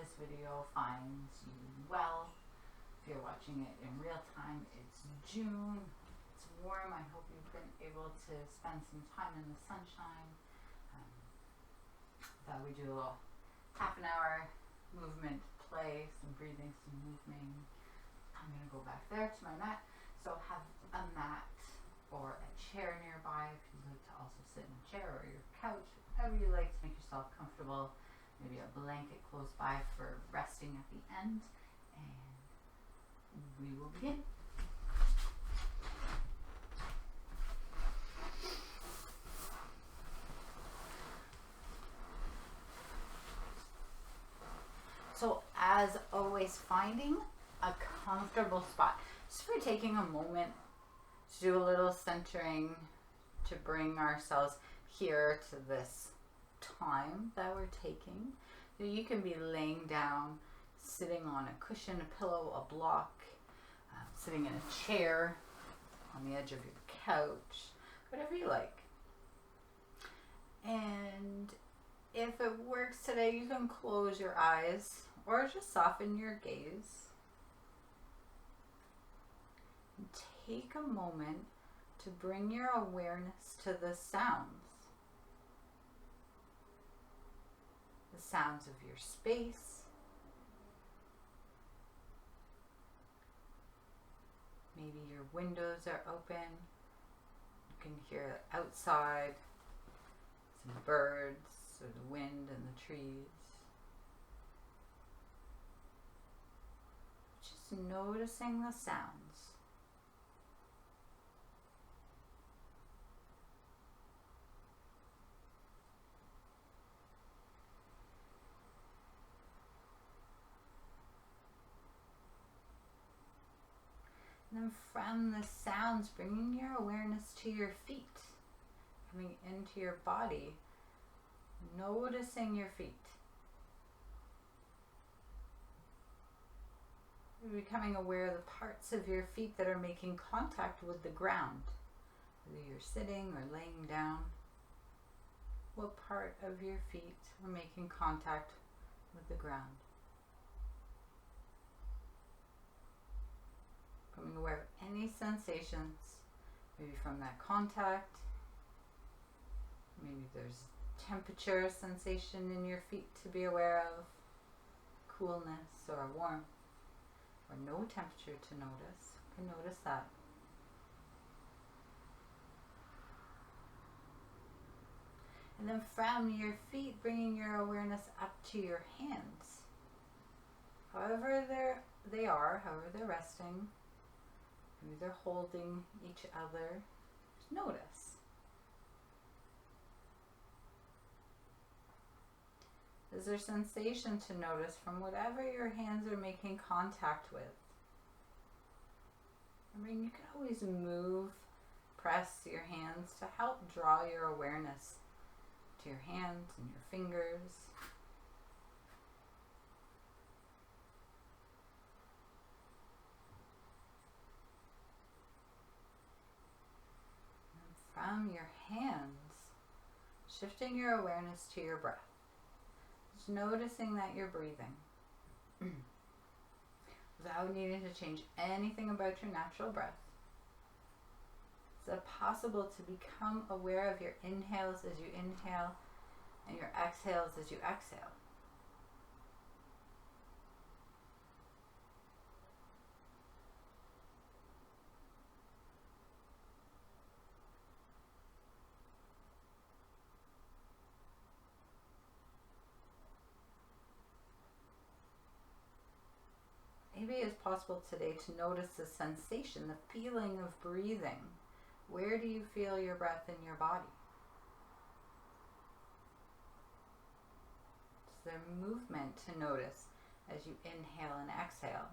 this video finds you well. If you're watching it in real time, it's June. It's warm. I hope you've been able to spend some time in the sunshine. Thought we do a little half an hour movement play, some breathing, some moving. I'm going to go back there to my mat. So have a mat or a chair nearby if you'd like to also sit in a chair or your couch, whatever you like to make yourself comfortable. Maybe a blanket close by for resting at the end, and we will begin. So as always, finding a comfortable spot. Just for taking a moment to do a little centering, to bring ourselves here to this time that we're taking. So you can be laying down, sitting on a cushion, a pillow, a block, sitting in a chair, on the edge of your couch, whatever you like. And if it works today, you can close your eyes or just soften your gaze. And take a moment to bring your awareness to the sounds. The sounds of your space. Maybe your windows are open. You can hear outside some birds or the wind and the trees. Just noticing the sounds. And then from the sounds, bringing your awareness to your feet, coming into your body, noticing your feet. You're becoming aware of the parts of your feet that are making contact with the ground. Whether you're sitting or laying down, what part of your feet are making contact with the ground? Becoming aware of any sensations, maybe from that contact. Maybe there's temperature sensation in your feet to be aware of, coolness or warmth, or no temperature to notice. You can notice that. And then from your feet, bringing your awareness up to your hands. However they are, however they're resting. Maybe they're holding each other. Just notice. Is there sensation to notice from whatever your hands are making contact with? I mean, you can always move, press your hands to help draw your awareness to your hands and your fingers. From your hands, shifting your awareness to your breath. Just noticing that you're breathing. Without needing to change anything about your natural breath. Is it possible to become aware of your inhales as you inhale and your exhales as you exhale? Maybe it's possible today to notice the sensation, the feeling of breathing. Where do you feel your breath in your body? Is there movement to notice as you inhale and exhale?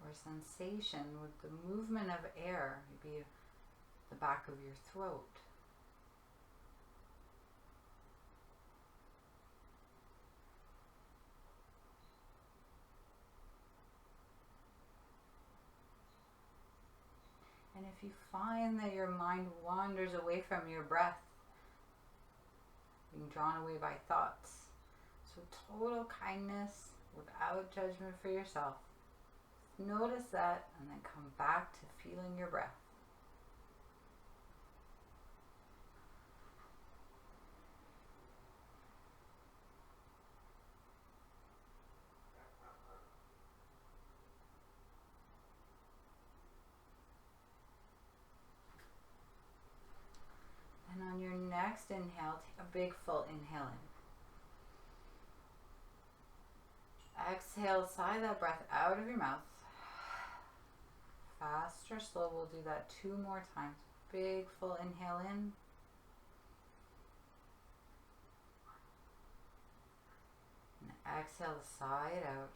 Or sensation with the movement of air, maybe the back of your throat. And if you find that your mind wanders away from your breath, being drawn away by thoughts. So total kindness without judgment for yourself. Notice that and then come back to feeling your breath. And on your next inhale, take a big full inhale in. Exhale, sigh that breath out of your mouth. Fast or slow, we'll do that 2 more times. Big full inhale in. And exhale, sigh it out.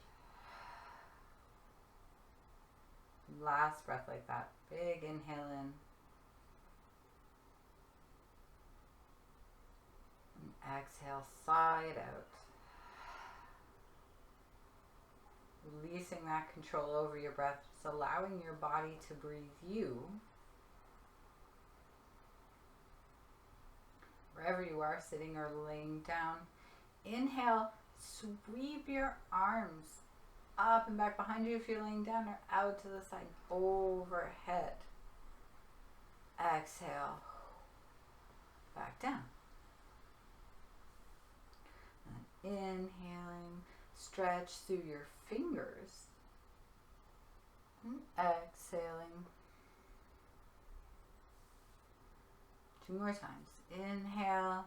Last breath like that. Big inhale in. And exhale, sigh it out. Releasing that control over your breath, just allowing your body to breathe you. Wherever you are, sitting or laying down. Inhale, sweep your arms up and back behind you if you're laying down, or out to the side, overhead. Exhale, back down. And inhaling, stretch through your fingers. And exhaling. 2 more times. Inhale.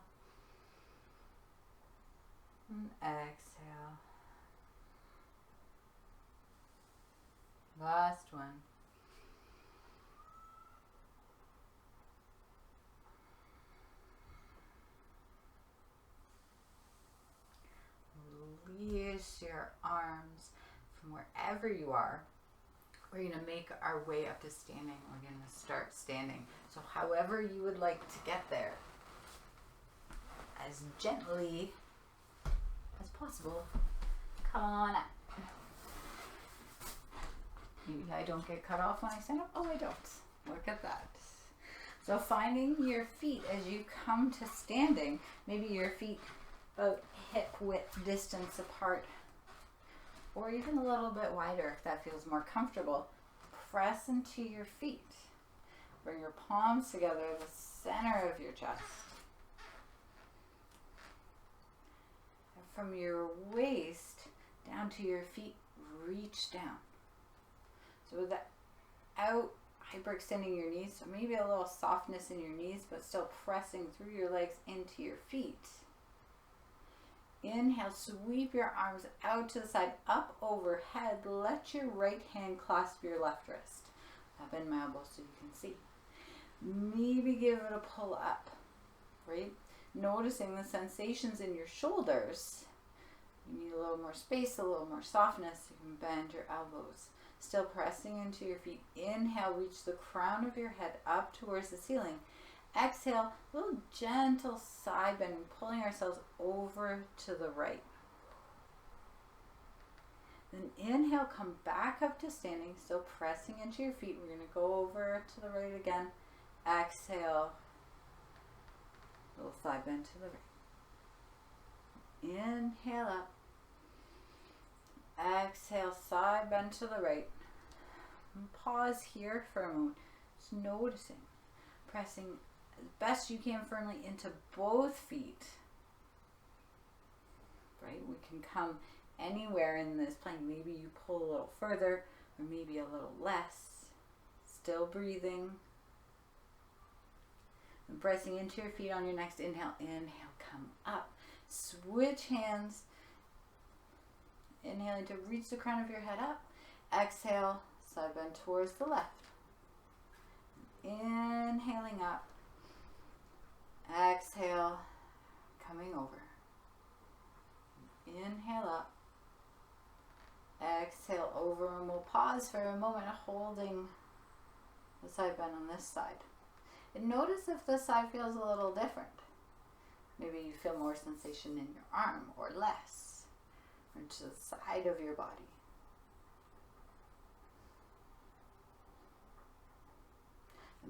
And exhale. Last one. Release your arms from wherever you are. We're going to make our way up to standing. We're going to start standing. So however you would like to get there, as gently as possible, come on up. Maybe I don't get cut off when I stand up. Oh, I don't. Look at that. So finding your feet as you come to standing, maybe your feet about hip width distance apart, or even a little bit wider if that feels more comfortable. Press into your feet. Bring your palms together, the center of your chest. And from your waist down to your feet, reach down. So without hyperextending your knees, so maybe a little softness in your knees, but still pressing through your legs into your feet. Inhale, sweep your arms out to the side, up overhead. Let your right hand clasp your left wrist. I bend my elbow so you can see. Maybe give it a pull up, right? Noticing the sensations in your shoulders. You need a little more space, a little more softness. You can bend your elbows. Still pressing into your feet. Inhale, reach the crown of your head up towards the ceiling. Exhale, a little gentle side bend, pulling ourselves over to the right. Then inhale, come back up to standing, still pressing into your feet. We're going to go over to the right again. Exhale, little side bend to the right. Inhale up. Exhale, side bend to the right. And pause here for a moment. Just noticing, pressing as best you can firmly into both feet. Right? We can come anywhere in this plane. Maybe you pull a little further, or maybe a little less. Still breathing. And pressing into your feet on your next inhale. Inhale, come up. Switch hands. Inhaling to reach the crown of your head up. Exhale, side bend towards the left. Inhaling up. Exhale, coming over. Inhale up. Exhale over, and we'll pause for a moment holding the side bend on this side. And notice if this side feels a little different. Maybe you feel more sensation in your arm or less, or to the side of your body.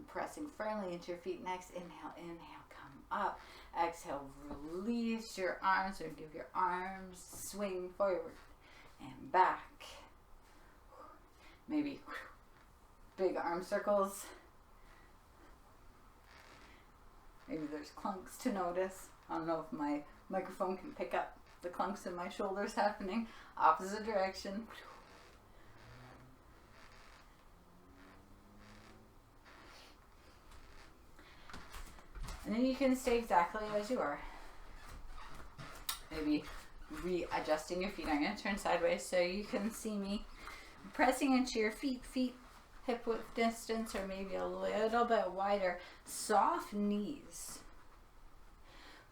Pressing firmly into your feet. Next, inhale, inhale, come up. Exhale, release your arms or give your arms swing forward and back. Maybe big arm circles. Maybe there's clunks to notice. I don't know if my microphone can pick up the clunks in my shoulders happening. Opposite direction. And then you can stay exactly as you are. Maybe readjusting your feet. I'm going to turn sideways so you can see me. Pressing into your feet hip width distance or maybe a little bit wider. Soft knees.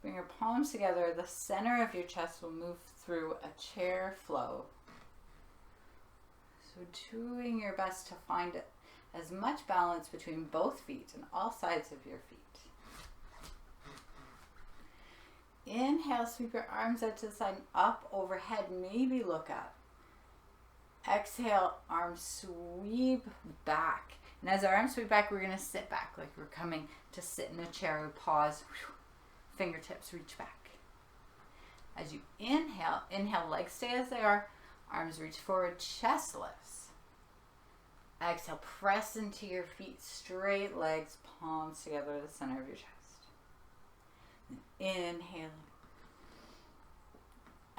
Bring your palms together. The center of your chest will move through a chair flow. So doing your best to find as much balance between both feet and all sides of your feet. Inhale, sweep your arms out to the side and up overhead. Maybe look up. Exhale, arms sweep back. And as our arms sweep back, we're going to sit back like we're coming to sit in a chair. We pause. Fingertips reach back. As you inhale, legs stay as they are. Arms reach forward, chest lifts. Exhale, press into your feet, straight legs, palms together to the center of your chest. Inhaling.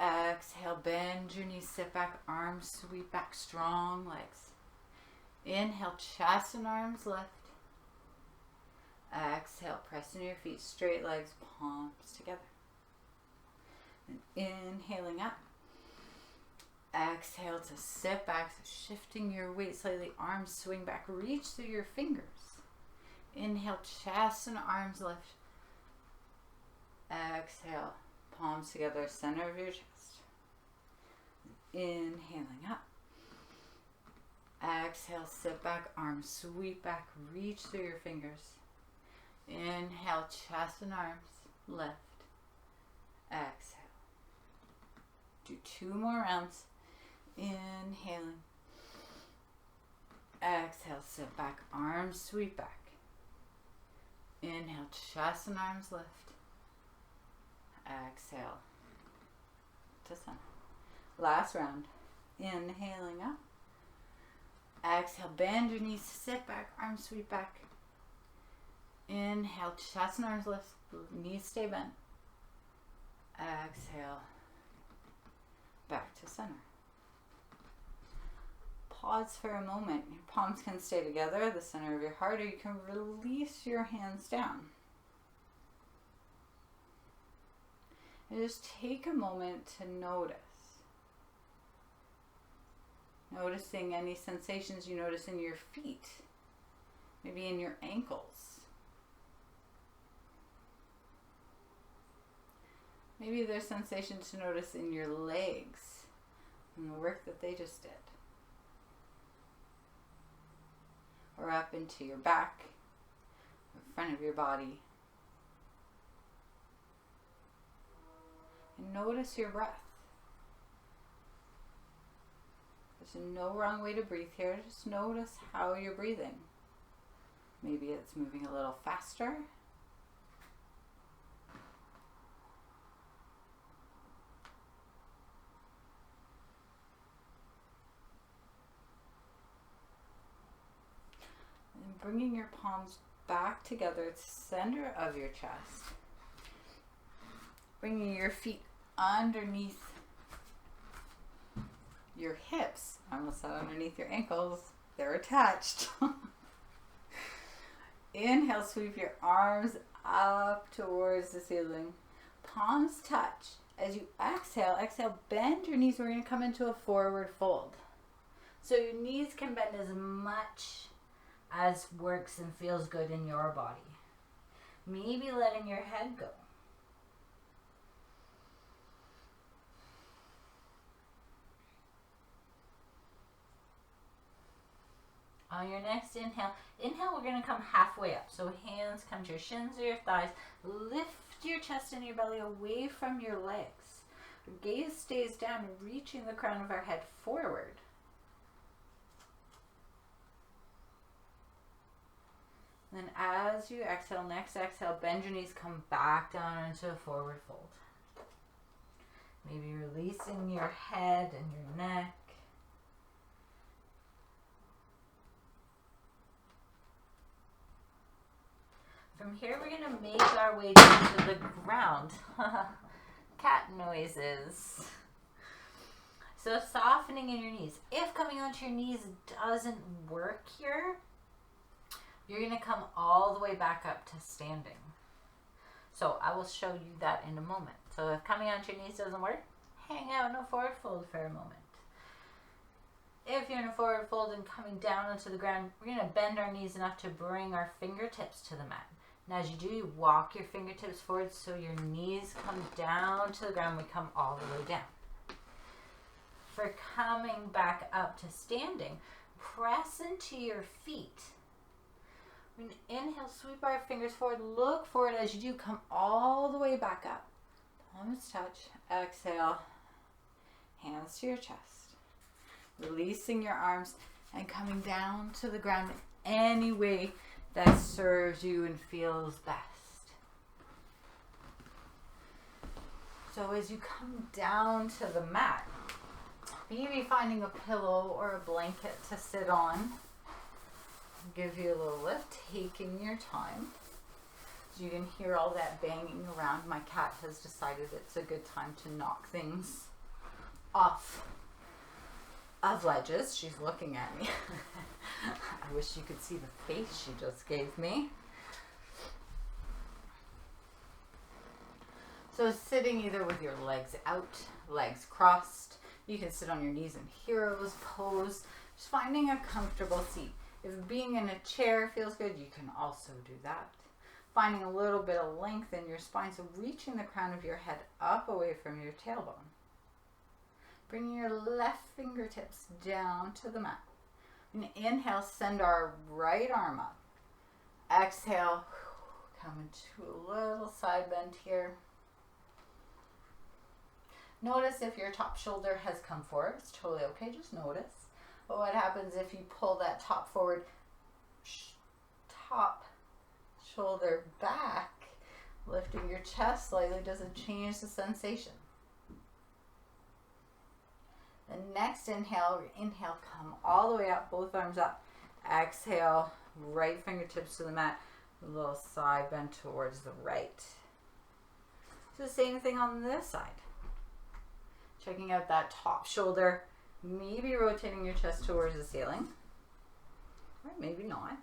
Exhale, bend your knees, sit back, arms sweep back, strong legs. Inhale, chest and arms lift. Exhale, press into your feet, straight legs, palms together. And inhaling up. Exhale to sit back, so shifting your weight slightly, arms swing back, reach through your fingers. Inhale, chest and arms lift. Exhale, palms together, center of your chest. Inhaling up. Exhale, sit back, arms sweep back, reach through your fingers. Inhale, chest and arms lift. Exhale. Do 2 more rounds. Inhaling. Exhale, sit back, arms sweep back. Inhale, chest and arms lift. Exhale to center. Last round. Inhaling up. Exhale, bend your knees, sit back, arms sweep back. Inhale, chest and arms lift, knees stay bent. Exhale, back to center. Pause for a moment. Your palms can stay together at the center of your heart, or you can release your hands down. And just take a moment to notice. Noticing any sensations you notice in your feet, maybe in your ankles. Maybe there's sensations to notice in your legs and the work that they just did. Or up into your back, the front of your body. And notice your breath. There's no wrong way to breathe here. Just notice how you're breathing. Maybe it's moving a little faster. And bringing your palms back together at the center of your chest. Bringing your feet underneath your hips. I almost said underneath your ankles. They're attached. Inhale, sweep your arms up towards the ceiling. Palms touch. As you exhale, bend your knees. We're going to come into a forward fold. So your knees can bend as much as works and feels good in your body. Maybe letting your head go. On your next inhale, we're going to come halfway up. So hands come to your shins or your thighs. Lift your chest and your belly away from your legs. Gaze stays down, reaching the crown of our head forward. And then as you exhale, next exhale, bend your knees, come back down into a forward fold. Maybe releasing your head and your neck. From here, we're going to make our way down to the ground. Cat noises. So softening in your knees. If coming onto your knees doesn't work here, you're going to come all the way back up to standing. So I will show you that in a moment. So if coming onto your knees doesn't work, hang out in a forward fold for a moment. If you're in a forward fold and coming down onto the ground, we're going to bend our knees enough to bring our fingertips to the mat. Now as you do, you walk your fingertips forward so your knees come down to the ground. We come all the way down. For coming back up to standing, press into your feet. We're going to inhale, sweep our fingers forward, look forward as you do, come all the way back up. Palms touch, exhale, hands to your chest. Releasing your arms and coming down to the ground any way that serves you and feels best. So as you come down to the mat, maybe finding a pillow or a blanket to sit on. Give you a little lift, taking your time. So you can hear all that banging around. My cat has decided it's a good time to knock things off of ledges. She's looking at me. I wish you could see the face she just gave me. So sitting either with your legs out, legs crossed. You can sit on your knees in hero's pose. Just finding a comfortable seat. If being in a chair feels good, you can also do that. Finding a little bit of length in your spine, so reaching the crown of your head up away from your tailbone. Bringing your left fingertips down to the mat. And inhale, send our right arm up. Exhale, come into a little side bend here. Notice if your top shoulder has come forward. It's totally okay, just notice. But what happens if you pull that top forward, top shoulder back, lifting your chest slightly doesn't change the sensation. The next inhale, come all the way up, both arms up. Exhale, right fingertips to the mat, a little side bend towards the right. So the same thing on this side. Checking out that top shoulder, maybe rotating your chest towards the ceiling, or maybe not.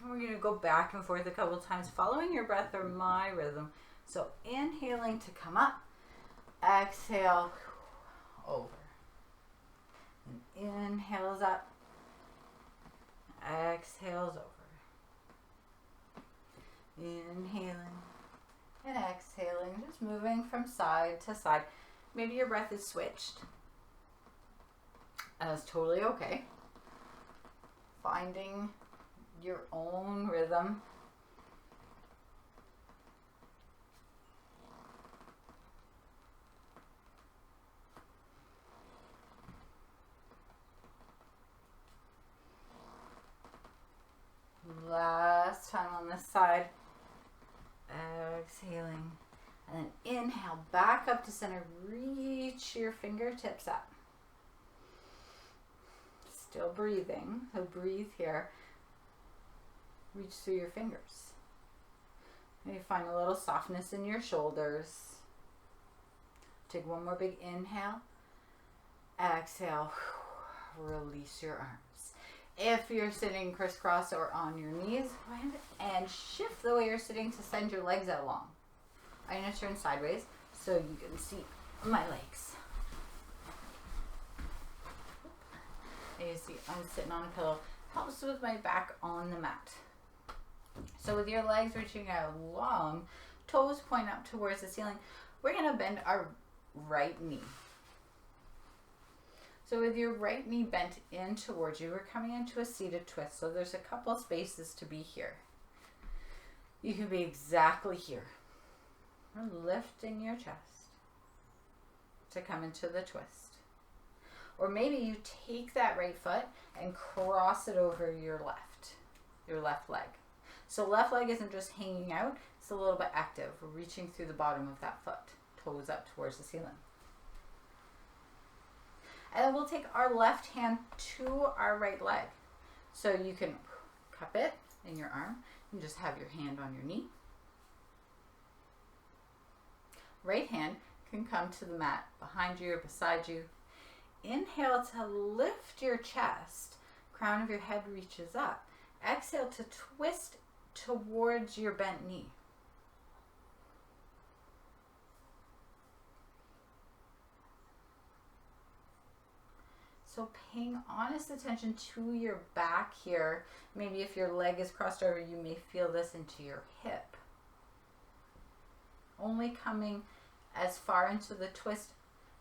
And we're going to go back and forth a couple times, following your breath or my rhythm. So inhaling to come up, exhale, over. And inhales up, exhales over. Inhaling and exhaling, just moving from side to side. Maybe your breath is switched. That's totally okay. Finding your own rhythm. Last time on this side. Exhaling. And then inhale back up to center. Reach your fingertips up. Still breathing. So breathe here. Reach through your fingers. Maybe find a little softness in your shoulders. Take one more big inhale. Exhale. Release your arms. If you're sitting crisscross or on your knees, go ahead and shift the way you're sitting to send your legs out long. I'm going to turn sideways so you can see my legs. And you see I'm sitting on a pillow. Helps with my back on the mat. So with your legs reaching out long, toes point up towards the ceiling, we're going to bend our right knee. So with your right knee bent in towards you, we're coming into a seated twist. So there's a couple spaces to be here. You can be exactly here. We're lifting your chest to come into the twist. Or maybe you take that right foot and cross it over your left leg. So left leg isn't just hanging out, it's a little bit active. We're reaching through the bottom of that foot, toes up towards the ceiling. And then we'll take our left hand to our right leg. So you can cup it in your arm and just have your hand on your knee. Right hand can come to the mat behind you or beside you. Inhale to lift your chest. Crown of your head reaches up. Exhale to twist towards your bent knee. So paying honest attention to your back here. Maybe if your leg is crossed over, you may feel this into your hip. Only coming as far into the twist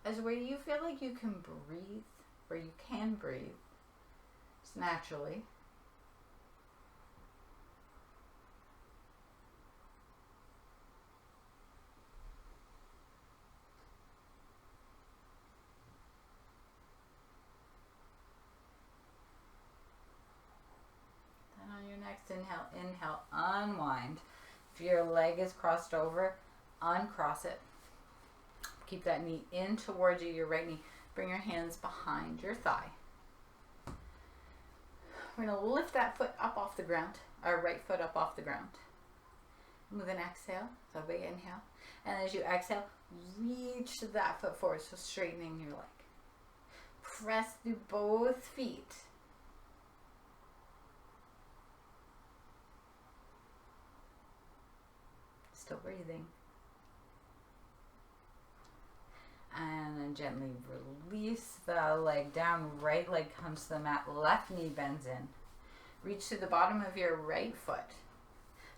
as where you feel like you can breathe, where you can breathe, just naturally. Then on your next inhale, unwind. If your leg is crossed over, uncross it. Keep that knee in towards you, your right knee. Bring your hands behind your thigh. We're going to lift that foot up off the ground, our right foot up off the ground. With an exhale, so big inhale. And as you exhale, reach that foot forward, so straightening your leg. Press through both feet. Still breathing. And then gently release the leg down. Right leg comes to the mat. Left knee bends in. Reach to the bottom of your right foot.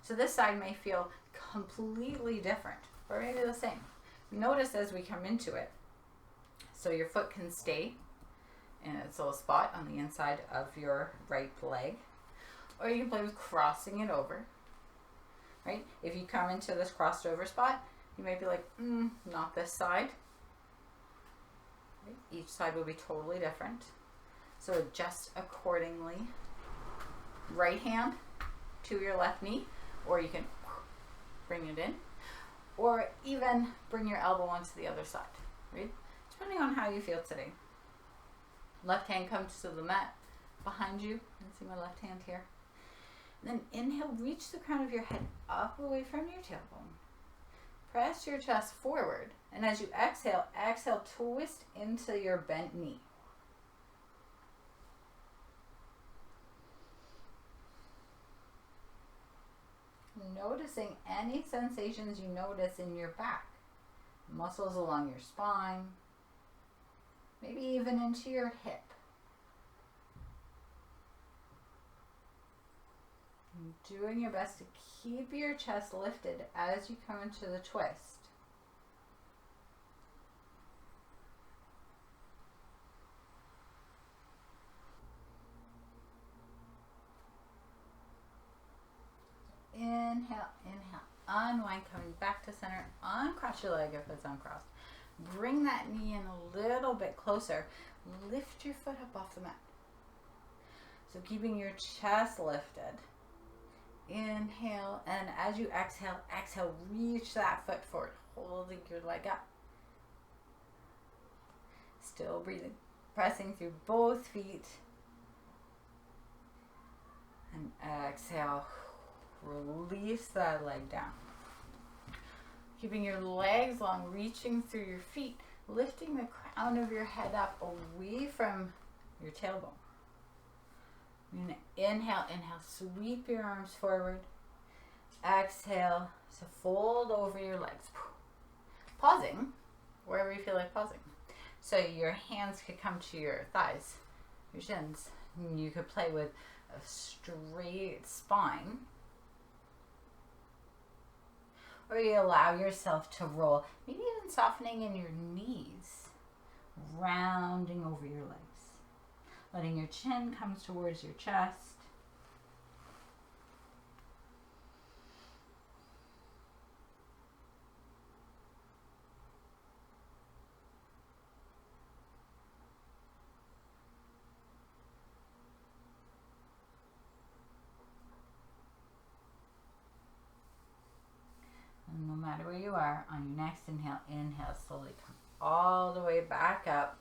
So this side may feel completely different, or maybe the same. Notice as we come into it. So your foot can stay in its little spot on the inside of your right leg. Or you can play with crossing it over. Right? If you come into this crossed over spot, you may be like, not this side. Each side will be totally different. So adjust accordingly. Right hand to your left knee, or you can bring it in, or even bring your elbow onto the other side, right? Depending on how you feel today. Left hand comes to the mat behind you. You can see my left hand here. And then inhale, reach the crown of your head up away from your tailbone. Press your chest forward. And as you exhale, twist into your bent knee. Noticing any sensations you notice in your back. Muscles along your spine. Maybe even into your hip. Doing your best to keep your chest lifted as you come into the twist. Inhale, unwind, coming back to center. Uncross your leg if it's uncrossed. Bring that knee in a little bit closer. Lift your foot up off the mat. So keeping your chest lifted. Inhale, and as you exhale, reach that foot forward, holding your leg up. Still breathing, pressing through both feet. And exhale, release that leg down. Keeping your legs long, reaching through your feet, lifting the crown of your head up away from your tailbone. You're going to inhale, sweep your arms forward. Exhale, so fold over your legs. Pausing, wherever you feel like pausing. So your hands could come to your thighs, your shins. You could play with a straight spine. Or you allow yourself to roll, maybe even softening in your knees, rounding over your legs. Letting your chin come towards your chest. you are, on your next inhale, inhale, slowly come all the way back up.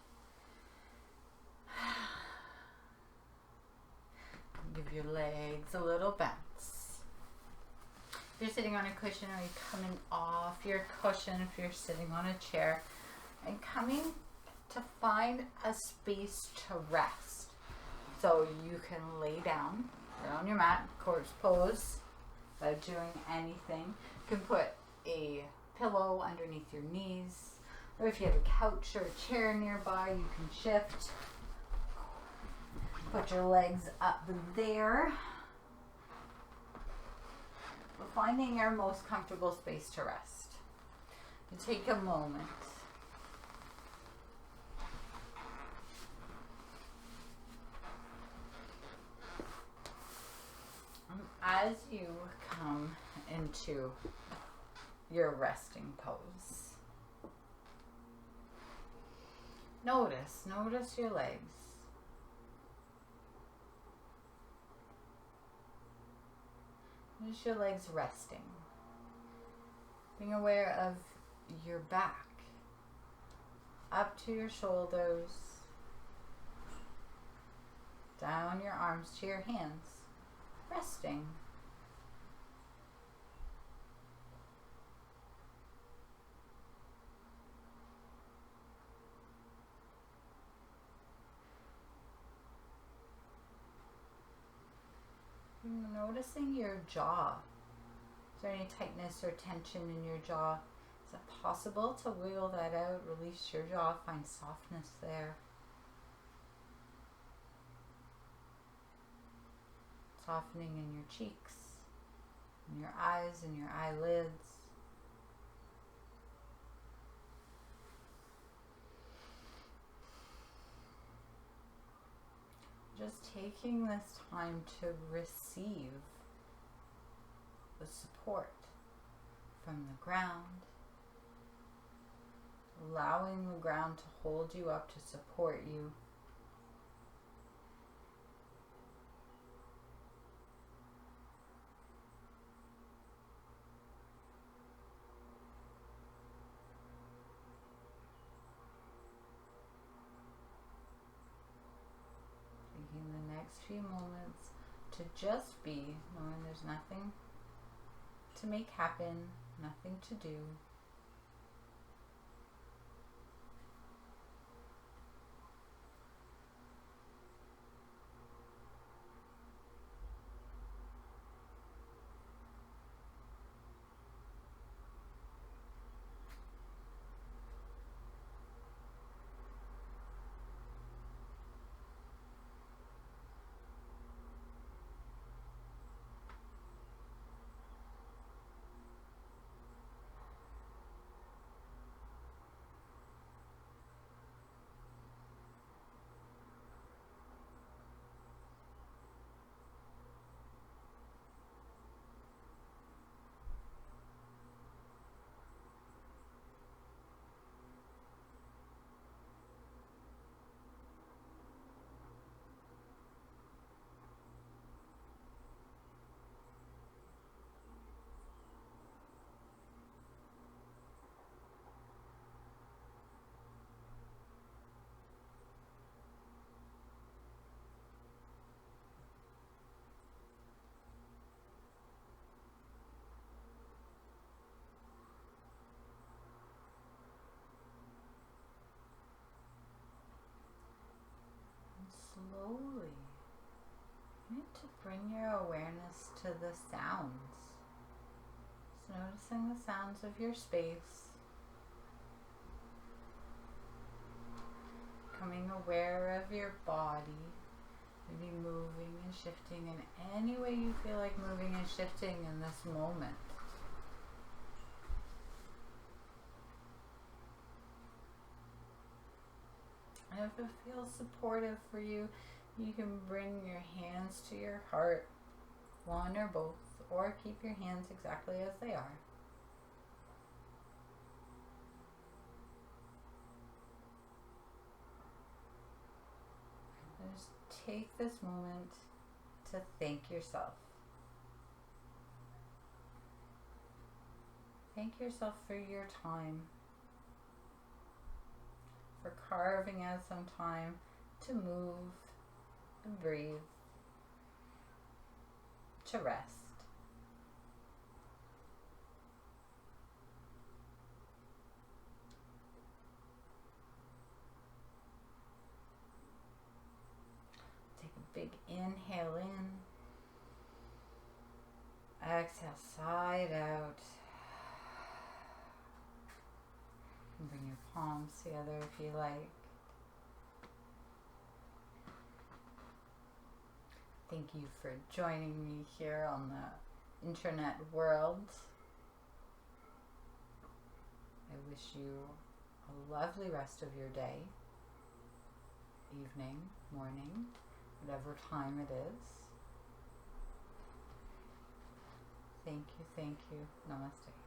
Give your legs a little bounce. If you're sitting on a cushion, or you're coming off your cushion if you're sitting on a chair, and coming to find a space to rest. So you can lay down, sit on your mat, corpse pose, without doing anything. You can put a pillow underneath your knees, or if you have a couch or a chair nearby, you can shift. Put your legs up there. But finding your most comfortable space to rest. You take a moment. As you come into your resting pose, notice your legs. Notice your legs resting. Being aware of your back, up to your shoulders, down your arms to your hands, resting. Noticing your jaw. Is there any tightness or tension in your jaw? Is it possible to wiggle that out, release your jaw, find softness there? Softening in your cheeks, in your eyes, in your eyelids. Just taking this time to receive the support from the ground, allowing the ground to hold you up, to support you. The next few moments to just be, knowing there's nothing to make happen, nothing to do. Slowly, you need to bring your awareness to the sounds. Just noticing the sounds of your space. Becoming aware of your body. Maybe moving and shifting in any way you feel like moving and shifting in this moment. And if it feels supportive for you, you can bring your hands to your heart, one or both, or keep your hands exactly as they are. And just take this moment to thank yourself. Thank yourself for your time, for carving out some time to move and breathe, to rest. Take a big inhale in. Exhale, side out. And bring your palms together if you like. Thank you for joining me here on the internet world. I wish you a lovely rest of your day, evening, morning, whatever time it is. Thank you. Namaste.